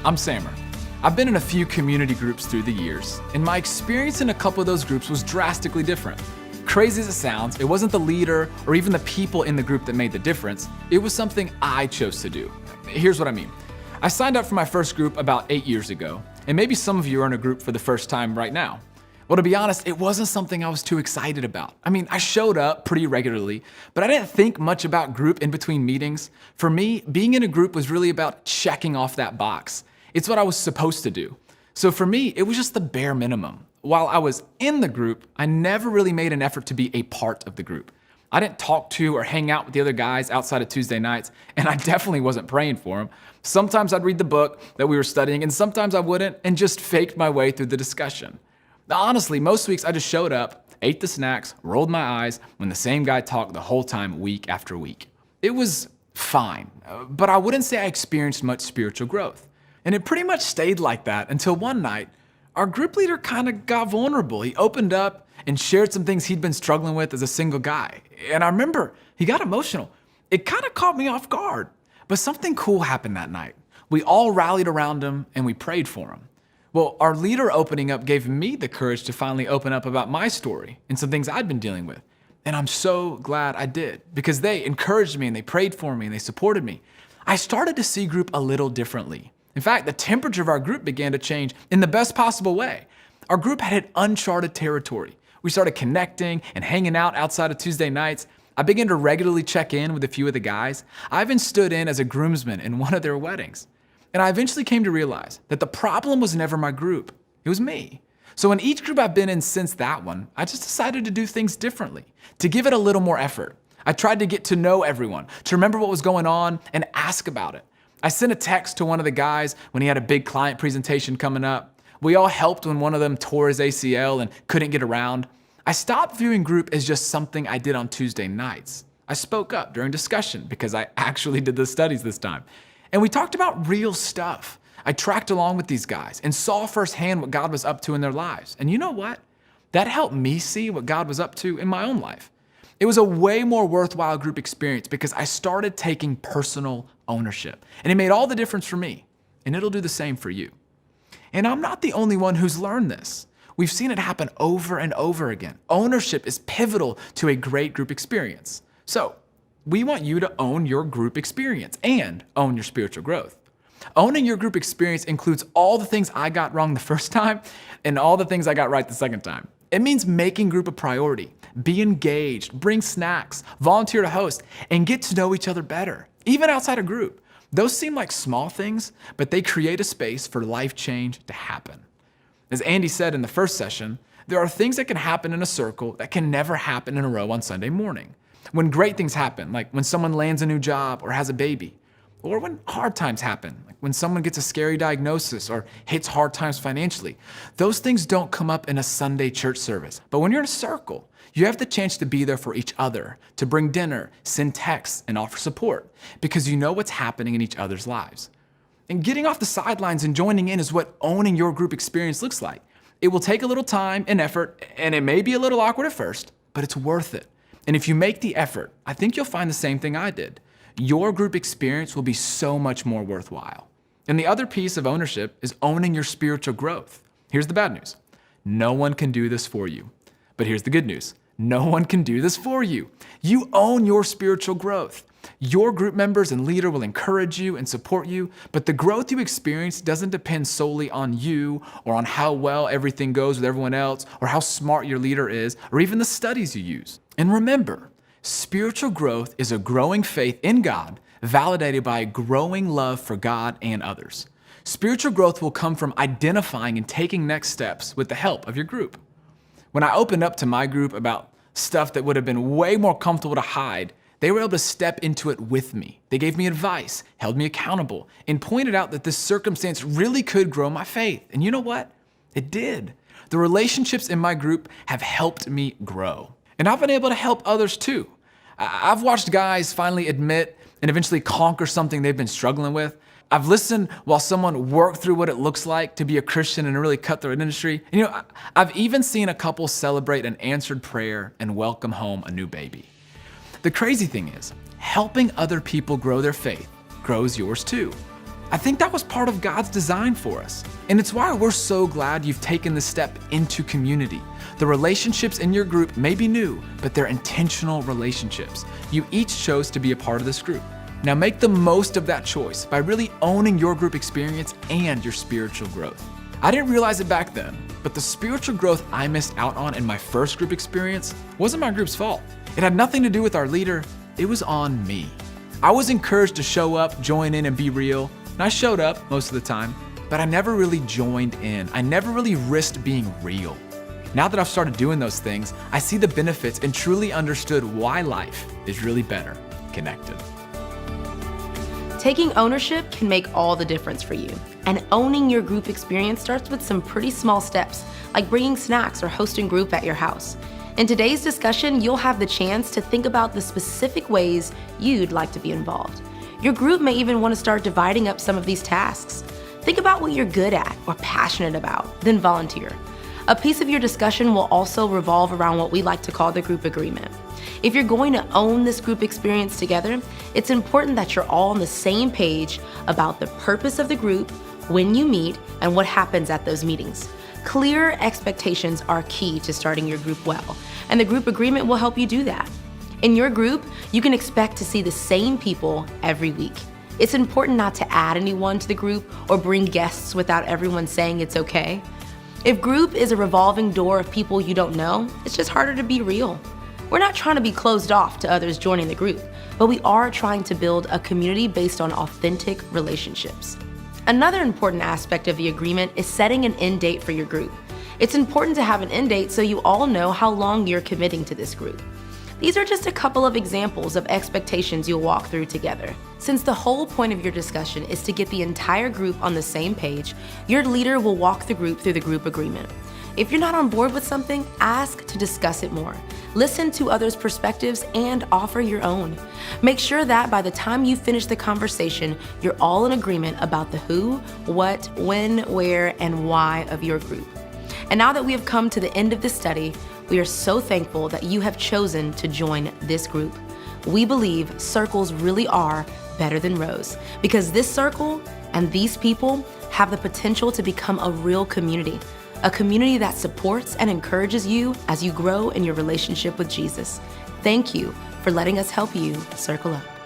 I'm Samer. I've been in a few community groups through the years, and my experience in a couple of those groups was drastically different. Crazy as it sounds, it wasn't the leader or even the people in the group that made the difference. It was something I chose to do. Here's what I mean. I signed up for my first group about 8 years ago, and maybe some of you are in a group for the first time right now. Well, to be honest, it wasn't something I was too excited about. I mean, I showed up pretty regularly, but I didn't think much about group in between meetings. For me, being in a group was really about checking off that box. It's what I was supposed to do. So for me, it was just the bare minimum. While I was in the group, I never really made an effort to be a part of the group. I didn't talk to or hang out with the other guys outside of Tuesday nights, and I definitely wasn't praying for them. Sometimes I'd read the book that we were studying, and sometimes I wouldn't, and just faked my way through the discussion. Now, honestly, most weeks I just showed up, ate the snacks, rolled my eyes when the same guy talked the whole time week after week. It was fine, but I wouldn't say I experienced much spiritual growth. And it pretty much stayed like that until one night, our group leader kind of got vulnerable. He opened up and shared some things he'd been struggling with as a single guy. And I remember he got emotional. It kind of caught me off guard, but something cool happened that night. We all rallied around him and we prayed for him. Well, our leader opening up gave me the courage to finally open up about my story and some things I'd been dealing with. And I'm so glad I did, because they encouraged me and they prayed for me and they supported me. I started to see group a little differently. In fact, the temperature of our group began to change in the best possible way. Our group had hit uncharted territory. We started connecting and hanging out outside of Tuesday nights. I began to regularly check in with a few of the guys. I even stood in as a groomsman in one of their weddings. And I eventually came to realize that the problem was never my group, it was me. So in each group I've been in since that one, I just decided to do things differently, to give it a little more effort. I tried to get to know everyone, to remember what was going on and ask about it. I sent a text to one of the guys when he had a big client presentation coming up. We all helped when one of them tore his ACL and couldn't get around. I stopped viewing group as just something I did on Tuesday nights. I spoke up during discussion because I actually did the studies this time. And we talked about real stuff. I tracked along with these guys and saw firsthand what God was up to in their lives. And you know what? That helped me see what God was up to in my own life. It was a way more worthwhile group experience because I started taking personal ownership. And it made all the difference for me. And it'll do the same for you. And I'm not the only one who's learned this. We've seen it happen over and over again. Ownership is pivotal to a great group experience. So we want you to own your group experience and own your spiritual growth. Owning your group experience includes all the things I got wrong the first time and all the things I got right the second time. It means making group a priority, be engaged, bring snacks, volunteer to host, and get to know each other better, even outside a group. Those seem like small things, but they create a space for life change to happen. As Andy said in the first session, there are things that can happen in a circle that can never happen in a row on Sunday morning. When great things happen, like when someone lands a new job or has a baby, or when hard times happen, like when someone gets a scary diagnosis or hits hard times financially, those things don't come up in a Sunday church service. But when you're in a circle, you have the chance to be there for each other, to bring dinner, send texts, and offer support, because you know what's happening in each other's lives. And getting off the sidelines and joining in is what owning your group experience looks like. It will take a little time and effort, and it may be a little awkward at first, but it's worth it. And if you make the effort, I think you'll find the same thing I did. Your group experience will be so much more worthwhile. And the other piece of ownership is owning your spiritual growth. Here's the bad news. No one can do this for you. But here's the good news. No one can do this for you. You own your spiritual growth. Your group members and leader will encourage you and support you, but the growth you experience doesn't depend solely on you or on how well everything goes with everyone else or how smart your leader is or even the studies you use. And remember, spiritual growth is a growing faith in God, validated by a growing love for God and others. Spiritual growth will come from identifying and taking next steps with the help of your group. When I opened up to my group about stuff that would have been way more comfortable to hide, they were able to step into it with me. They gave me advice, held me accountable, and pointed out that this circumstance really could grow my faith. And you know what? It did. The relationships in my group have helped me grow. And I've been able to help others too. I've watched guys finally admit and eventually conquer something they've been struggling with. I've listened while someone worked through what it looks like to be a Christian in a really cutthroat industry. And I've even seen a couple celebrate an answered prayer and welcome home a new baby. The crazy thing is, helping other people grow their faith grows yours too. I think that was part of God's design for us. And it's why we're so glad you've taken the step into community. The relationships in your group may be new, but they're intentional relationships. You each chose to be a part of this group. Now make the most of that choice by really owning your group experience and your spiritual growth. I didn't realize it back then, but the spiritual growth I missed out on in my first group experience wasn't my group's fault. It had nothing to do with our leader, it was on me. I was encouraged to show up, join in, and be real, and I showed up most of the time, but I never really joined in. I never really risked being real. Now that I've started doing those things, I see the benefits and truly understood why life is really better connected. Taking ownership can make all the difference for you. And owning your group experience starts with some pretty small steps, like bringing snacks or hosting group at your house. In today's discussion, you'll have the chance to think about the specific ways you'd like to be involved. Your group may even want to start dividing up some of these tasks. Think about what you're good at or passionate about, then volunteer. A piece of your discussion will also revolve around what we like to call the group agreement. If you're going to own this group experience together, it's important that you're all on the same page about the purpose of the group, when you meet, and what happens at those meetings. Clear expectations are key to starting your group well, and the group agreement will help you do that. In your group, you can expect to see the same people every week. It's important not to add anyone to the group or bring guests without everyone saying it's okay. If group is a revolving door of people you don't know, it's just harder to be real. We're not trying to be closed off to others joining the group, but we are trying to build a community based on authentic relationships. Another important aspect of the agreement is setting an end date for your group. It's important to have an end date so you all know how long you're committing to this group. These are just a couple of examples of expectations you'll walk through together. Since the whole point of your discussion is to get the entire group on the same page, your leader will walk the group through the group agreement. If you're not on board with something, ask to discuss it more. Listen to others' perspectives and offer your own. Make sure that by the time you finish the conversation, you're all in agreement about the who, what, when, where, and why of your group. And now that we have come to the end of this study, we are so thankful that you have chosen to join this group. We believe circles really are better than rows, because this circle and these people have the potential to become a real community, a community that supports and encourages you as you grow in your relationship with Jesus. Thank you for letting us help you circle up.